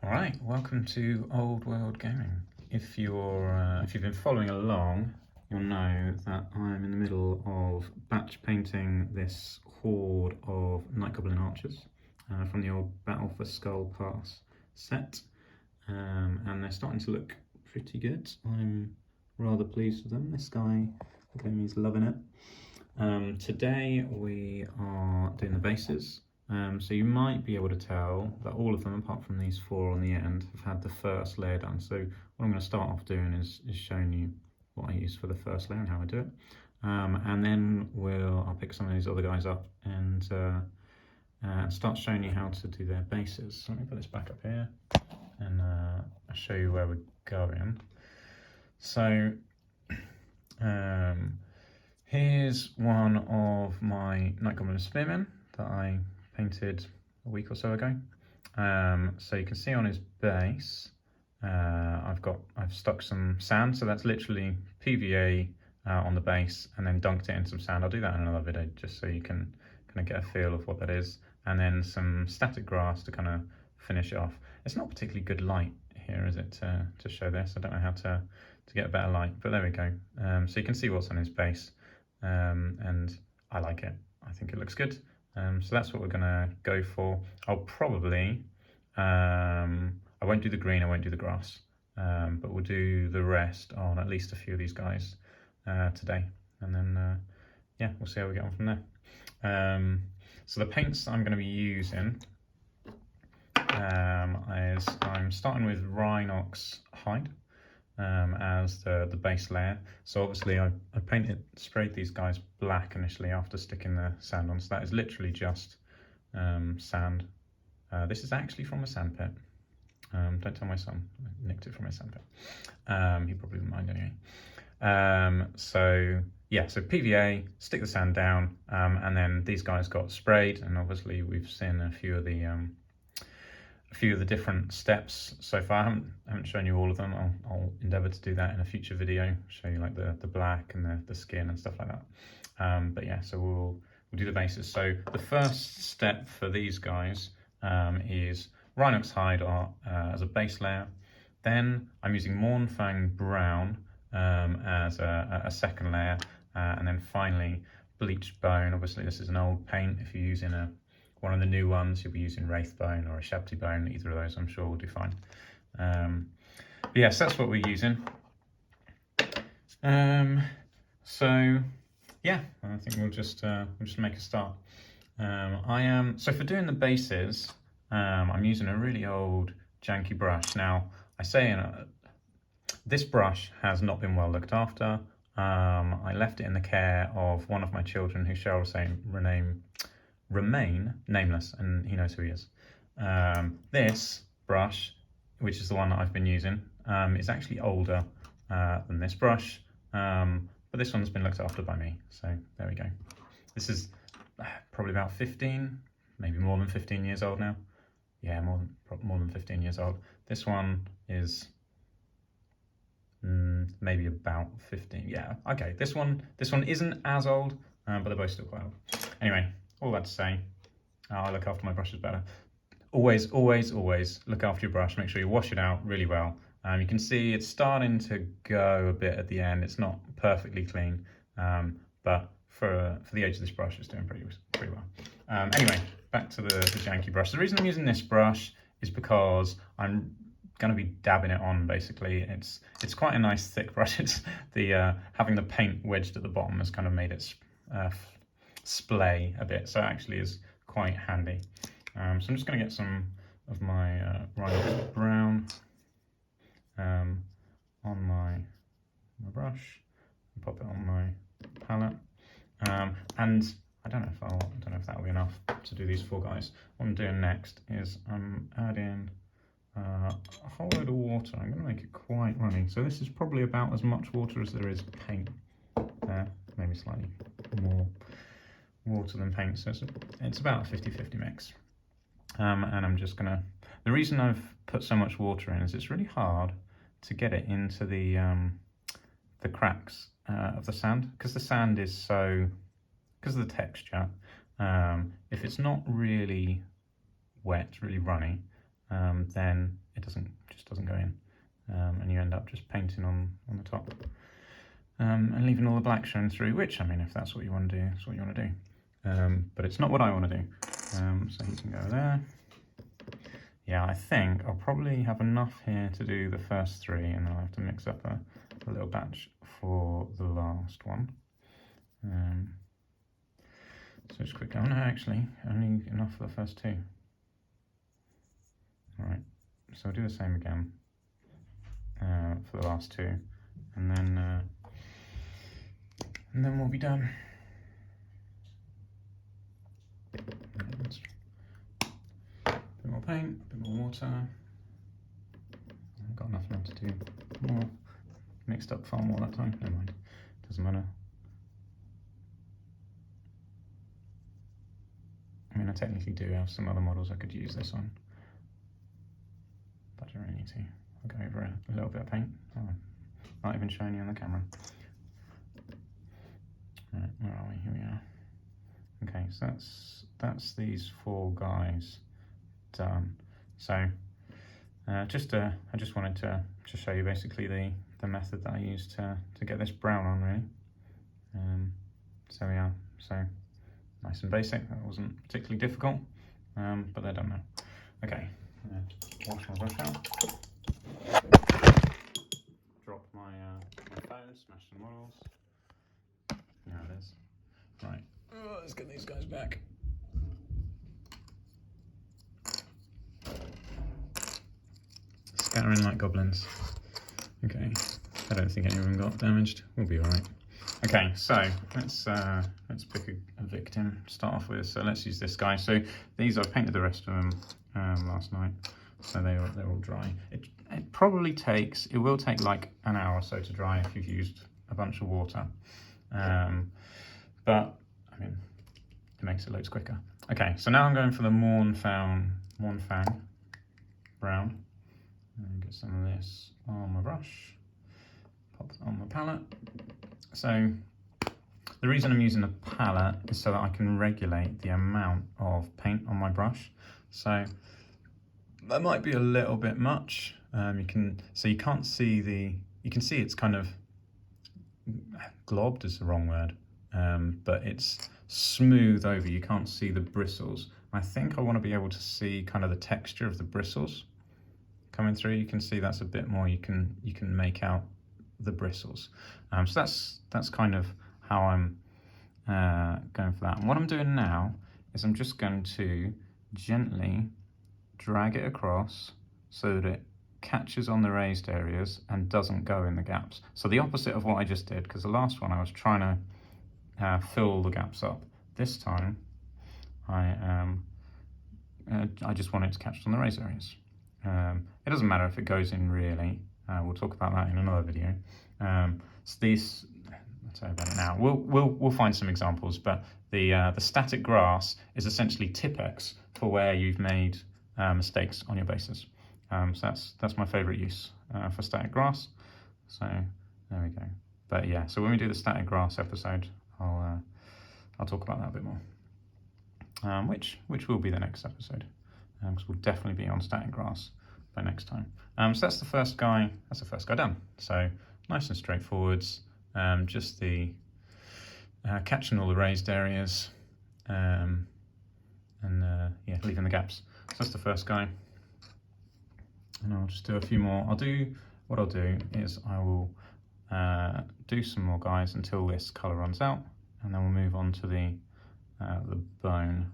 All right, welcome to Old World Gaming. If you've been following along, you'll know that I'm in the middle of batch painting this horde of Night Goblin archers from the old Battle for Skull Pass set, and they're starting to look pretty good. I'm rather pleased with them. This guy, Gami's loving it. Today we are doing the bases. So you might be able to tell that all of them, apart from these four on the end, have had the first layer done. So what I'm going to start off doing is showing you what I use for the first layer and how I do it. And then I'll pick some of these other guys up and start showing you how to do their bases. So let me put this back up here and I'll show you where we're going. So here's one of my Night Goblin Spearmen that I painted a week or so ago. So you can see on his base, I've stuck some sand, so that's literally PVA on the base and then dunked it in some sand. I'll do that in another video just so you can kind of get a feel of what that is. And then some static grass to kind of finish it off. It's not particularly good light here, is it, to show this? I don't know how to get a better light, but there we go. So you can see what's on his base, and I like it. I think it looks good. So that's what we're gonna go for. I'll probably, I won't do the green, I won't do the grass, but we'll do the rest on at least a few of these guys today. And then, yeah, we'll see how we get on from there. So the paints I'm gonna be using is I'm starting with Rhinox Hide as the base layer. So obviously I sprayed these guys black initially after sticking the sand on, so that is literally just sand. This is actually from a sand pit. Don't tell my son, I nicked it from a sand pit. He probably wouldn't mind anyway. So yeah, so PVA, stick the sand down, and then these guys got sprayed, and obviously we've seen a few of the different steps so far. I haven't shown you all of them. I'll endeavour to do that in a future video, show you like the black and the skin and stuff like that. But yeah, so we'll do the bases. So the first step for these guys is Rhinox Hide as a base layer. Then I'm using Mornfang Brown as a second layer, and then finally Bleached Bone. Obviously this is an old paint. If you're using one of the new ones, you'll be using Wraith Bone or a Shabty Bone. Either of those I'm sure will do fine. But yes, that's what we're using. So yeah, I think we'll just make a start. So for doing the bases, I'm using a really old janky brush. Now I say this brush has not been well looked after. I left it in the care of one of my children, who shall remain nameless, and he knows who he is. This brush, which is the one that I've been using, is actually older than this brush, but this one's been looked after by me, so there we go. This is probably about 15, maybe more than 15 years old now. Yeah, more than 15 years old. This one is maybe about 15. Yeah, okay. This one isn't as old, but they're both still quite old. Anyway, all that to say, I look after my brushes better. Always look after your brush. Make sure you wash it out really well. You can see it's starting to go a bit at the end. It's not perfectly clean, but for the age of this brush, it's doing pretty well. Anyway, back to the janky brush. The reason I'm using this brush is because I'm going to be dabbing it on. Basically, it's quite a nice thick brush. It's having the paint wedged at the bottom has kind of made it splay a bit, so it actually is quite handy. So I'm just going to get some of my Rhinox Brown on my brush and pop it on my palette. And I don't know if that'll be enough to do these four guys. What I'm doing next is I'm adding a whole load of water. I'm going to make it quite runny. So this is probably about as much water as there is paint there, maybe slightly more water than paint. So it's about a 50-50 mix. And I'm just gonna, the reason I've put so much water in is it's really hard to get it into the cracks of the sand, because the sand is because of the texture. If it's not really wet, really runny, then it just doesn't go in, and you end up just painting on the top, and leaving all the black showing through. Which, I mean, if that's what you want to do, that's what you want to do. But it's not what I want to do. So he can go there. Yeah, I think I'll probably have enough here to do the first 3, and then I'll have to mix up a little batch for the last one. So just quickly, oh no, actually, only enough for the first 2. All right, so I'll do the same again for the last 2, and then we'll be done. Bit more paint, a bit more water. I've got enough now to do more. Mixed up far more that time. Never mind, doesn't matter. I mean, I technically do have some other models I could use this on, but I don't really need to. I'll go over a little bit of paint. Oh, not even showing you on the camera. Right, where are we? Here we are. Okay, so that's these 4 guys done. So I just wanted to show you basically the method that I used to get this brown on, really. So yeah, so nice and basic. That wasn't particularly difficult, but they're done now. Okay, wash my brush out. Drop my phone, smash some models. There it is. Right, let's get these guys back. Scattering like goblins. Okay, I don't think any of them got damaged. We'll be all right. Okay, so let's pick a victim to start off with. So let's use this guy. So these, I painted the rest of them last night, so they're all dry. It will take like an hour or so to dry if you've used a bunch of water, but I mean, it makes it loads quicker. Okay, so now I'm going for the Mournfang brown. And get some of this on my brush, pop it on my palette. So the reason I'm using a palette is so that I can regulate the amount of paint on my brush. So that might be a little bit much. You can see it's kind of globbed is the wrong word, but it's smooth over. You can't see the bristles. I think I want to be able to see kind of the texture of the bristles coming through. You can see that's a bit more, you can make out the bristles. So that's kind of how I'm going for that. And what I'm doing now is I'm just going to gently drag it across so that it catches on the raised areas and doesn't go in the gaps. So the opposite of what I just did, because the last one I was trying to fill the gaps up. This time I just want it to catch on the raised areas. It doesn't matter if it goes in really. We'll talk about that in another video. So these, I'll tell you about it now. We'll find some examples, but the static grass is essentially Tipex for where you've made mistakes on your bases. So that's my favourite use for static grass. So there we go. But yeah, so when we do the static grass episode, I'll talk about that a bit more. Which will be the next episode. Because we'll definitely be on static grass by next time. So that's the first guy done. So nice and straightforwards, just the catching all the raised areas, and yeah, leaving the gaps. So that's the first guy. And I'll just do a few more. What I'll do is I will do some more guys until this colour runs out, and then we'll move on to the bone.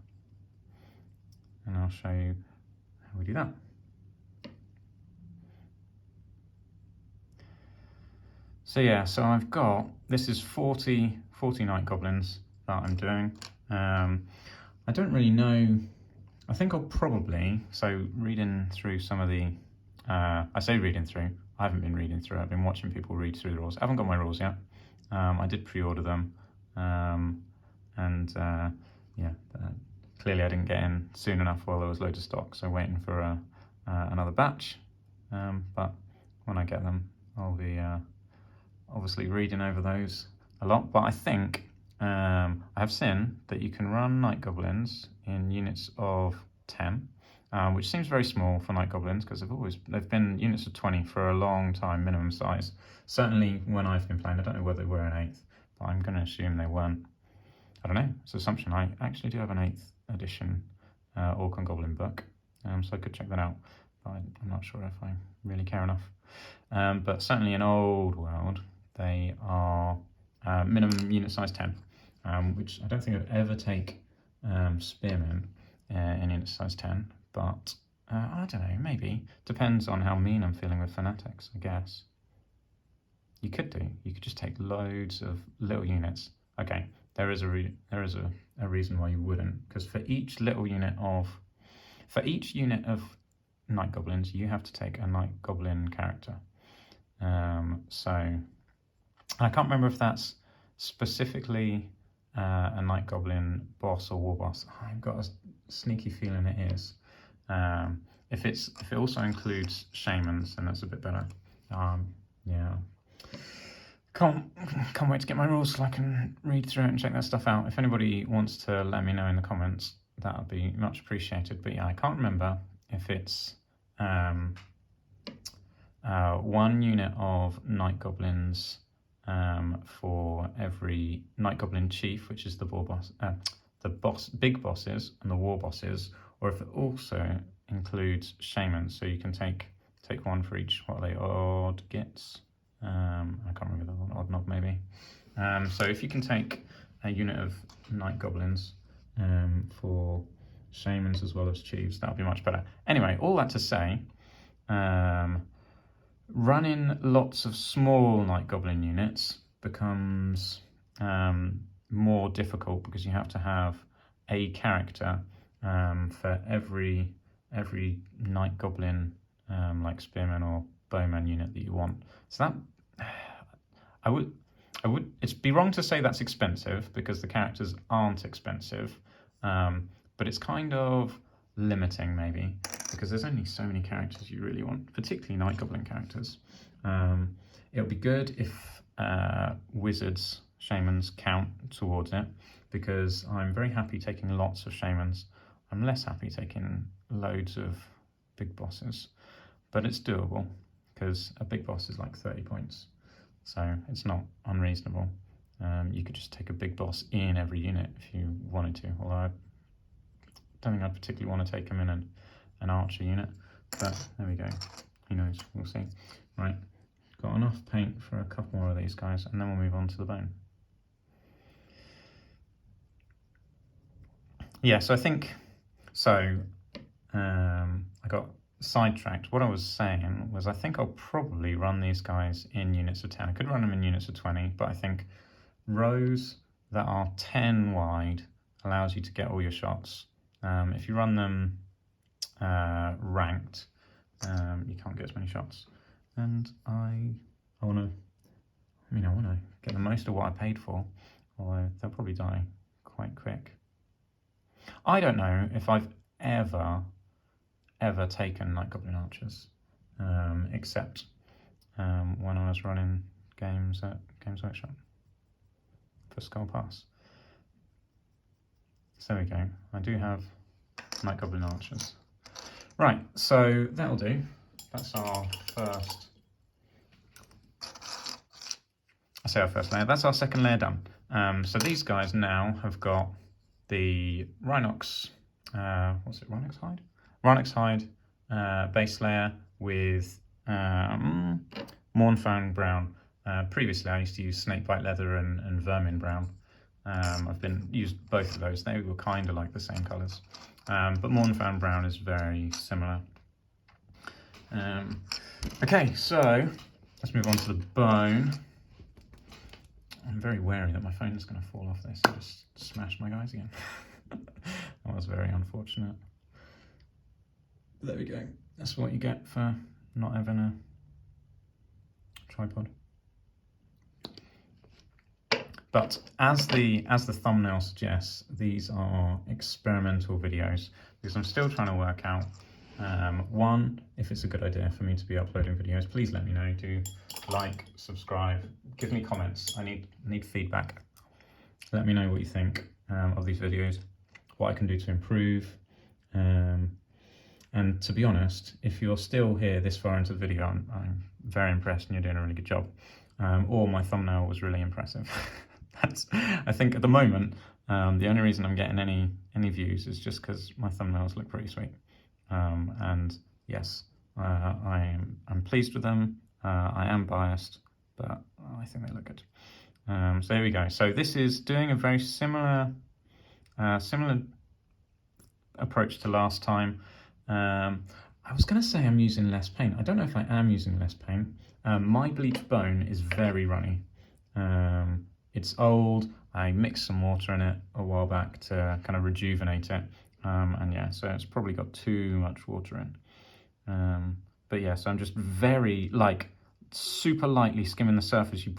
And I'll show you how we do that. So yeah, so I've got, this is 40 night goblins that I'm doing. I don't really know, I think I'll probably, so reading through some of the, I say reading through, I haven't been reading through, I've been watching people read through the rules. I haven't got my rules yet. I did pre-order them, yeah, clearly I didn't get in soon enough while there was loads of stock, so waiting for another batch. But when I get them, I'll be obviously reading over those a lot. But I think I have seen that you can run night goblins in units of 10, which seems very small for night goblins because they've been units of 20 for a long time, minimum size. Certainly when I've been playing, I don't know whether they were an 8th, but I'm going to assume they weren't. I don't know, it's an assumption. I actually do have an 8th edition Orc and Goblin book, so I could check that out, but I'm not sure if I really care enough. But certainly in Old World, they are minimum unit size 10, which I don't think I'd ever take spearmen in unit size 10, but I don't know, maybe. Depends on how mean I'm feeling with fanatics, I guess. You could just take loads of little units. Okay, there is a reason why you wouldn't, because for each unit of night goblins, you have to take a night goblin character. So I can't remember if that's specifically a night goblin boss or war boss. I've got a sneaky feeling it is. If it also includes shamans, then that's a bit better. Yeah. Can't wait to get my rules so I can read through it and check that stuff out. If anybody wants to let me know in the comments, that would be much appreciated. But yeah, I can't remember if it's 1 unit of night goblins for every night goblin chief, which is the big bosses and the war bosses, or if it also includes shamans. So you can take 1 for each. What are they? Odd gits. I can't remember the one. Odd knob maybe. So if you can take a unit of night goblins for shamans as well as chiefs, that would be much better. Anyway, all that to say, running lots of small night goblin units becomes more difficult because you have to have a character for every night goblin like spearman or bowman unit that you want. So that it'd be wrong to say that's expensive because the characters aren't expensive, but it's kind of limiting maybe because there's only so many characters you really want, particularly night goblin characters. It'll be good if wizards, shamans count towards it, because I'm very happy taking lots of shamans. I'm less happy taking loads of big bosses, but it's doable because a big boss is like 30 points, so it's not unreasonable. You could just take a big boss in every unit if you wanted to, although I don't think I'd particularly want to take him in an archer unit, but there we go. Who knows? We'll see. Right, got enough paint for a couple more of these guys, and then we'll move on to the bone. Yeah, so I think, I got sidetracked. What I was saying was I think I'll probably run these guys in units of 10. I could run them in units of 20, but I think rows that are 10 wide allows you to get all your shots. If you run them ranked, you can't get as many shots. And I want to get the most of what I paid for, although they'll probably die quite quick. I don't know if I've ever taken night goblin archers, except when I was running games at Games Workshop for Skull Pass. So there we go. I do have night goblin archers. Right, so that'll do. That's our first. I say our first layer. That's our second layer done. So these guys now have got the Rhinox. What's it? Rhinox hide. Rhinox hide base layer with Mournfang brown. Previously, I used to use snakebite leather and vermin brown. I've used both of those. They were kind of like the same colours, but Mournfang brown is very similar. Okay, so let's move on to the bone. I'm very wary that my phone is going to fall off this and just smash my guys again. That was very unfortunate. But there we go. That's what you get for not having a tripod. But as the thumbnail suggests, these are experimental videos because I'm still trying to work out, one, if it's a good idea for me to be uploading videos. Please let me know. Do like, subscribe, give me comments. I need feedback. Let me know what you think of these videos, what I can do to improve. And to be honest, if you're still here this far into the video, I'm very impressed and you're doing a really good job. Or my thumbnail was really impressive. I think at the moment, the only reason I'm getting any views is just because my thumbnails look pretty sweet. And yes, I'm pleased with them. I am biased, but I think they look good. So there we go. So this is doing a very similar approach to last time. I was going to say I'm using less paint. I don't know if I am using less paint. My bleached bone is very runny. It's old. I mixed some water in it a while back to kind of rejuvenate it. And yeah, so it's probably got too much water in. But yeah, so I'm just very, super lightly skimming the surface. You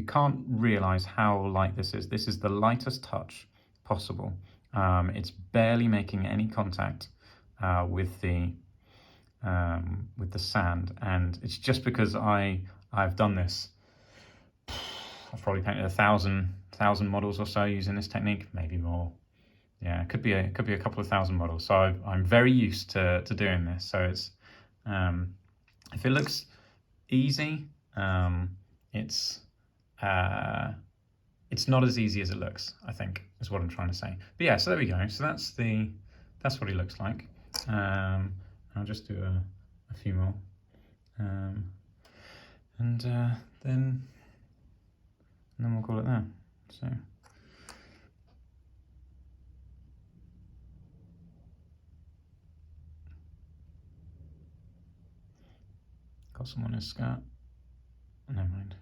can't realize how light this is. This is the lightest touch possible. It's barely making any contact with the sand, and it's just because I've done this. I've probably painted 1,000 models or so using this technique, maybe more. Yeah, it could be a couple of thousand models. So I'm very used to doing this. So it's if it looks easy, it's not as easy as it looks, I think, is what I'm trying to say. But yeah, so there we go. So that's what he looks like. I'll just do a few more. And then we'll call it there. So got some on his skirt. Never mind.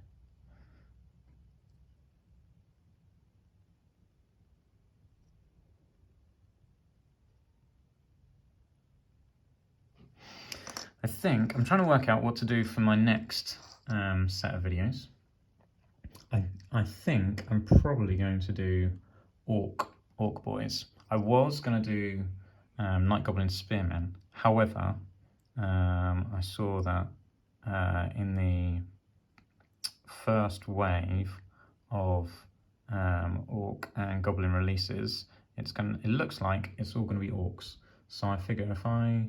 I think I'm trying to work out what to do for my next set of videos. I think I'm probably going to do orc boys. I was going to do night goblin spearmen. However, I saw that in the first wave of orc and goblin releases, it looks like it's all going to be orcs. So I figure if I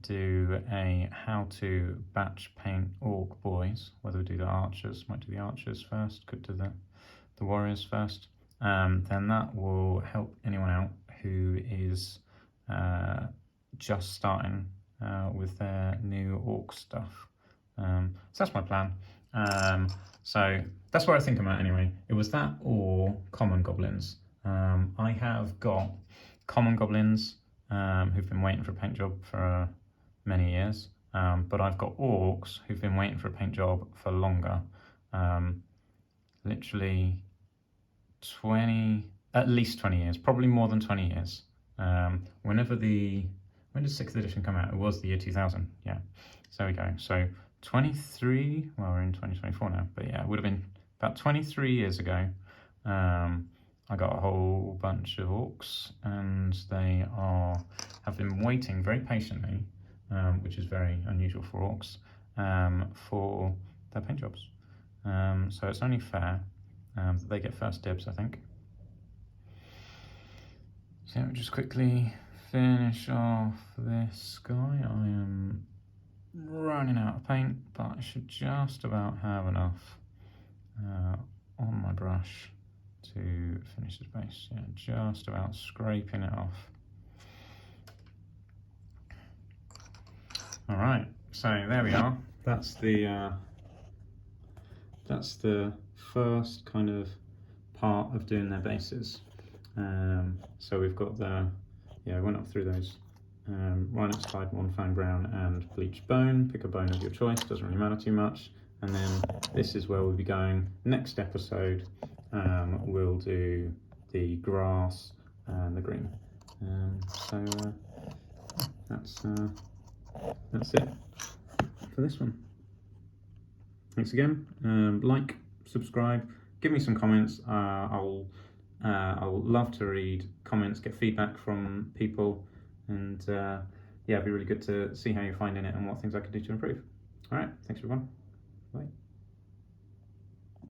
do a how to batch paint orc boys, whether we do the archers, might do the archers first, could do the warriors first, then that will help anyone out who is just starting with their new orc stuff. So that's my plan. So that's what I think about anyway. It was that or common goblins. I have got common goblins who've been waiting for a paint job for many years, but I've got orcs who've been waiting for a paint job for longer. Literally at least 20 years, probably more than 20 years. When did 6th edition come out? It was the year 2000, yeah. So there we go. So 23, well, we're in 2024 now, but yeah, it would have been about 23 years ago. I got a whole bunch of orcs, and they have been waiting very patiently, which is very unusual for orcs, for their paint jobs. So it's only fair that they get first dibs, I think. So let me just quickly finish off this guy. I am running out of paint, but I should just about have enough on my brush to finish his base. Yeah, just about scraping it off. All right, so there we are. That's the first kind of part of doing their bases. So we've got we went up through those. Rhinox hide, one fang brown, and bleached bone. Pick a bone of your choice, doesn't really matter too much. And then this is where we'll be going. Next episode, we'll do the grass and the green. So that's it for this one. Thanks again. Like, subscribe, give me some comments. I'll love to read comments, get feedback from people, and yeah, it'd be really good to see how you're finding it and what things I could do to improve. All right, thanks everyone. Bye.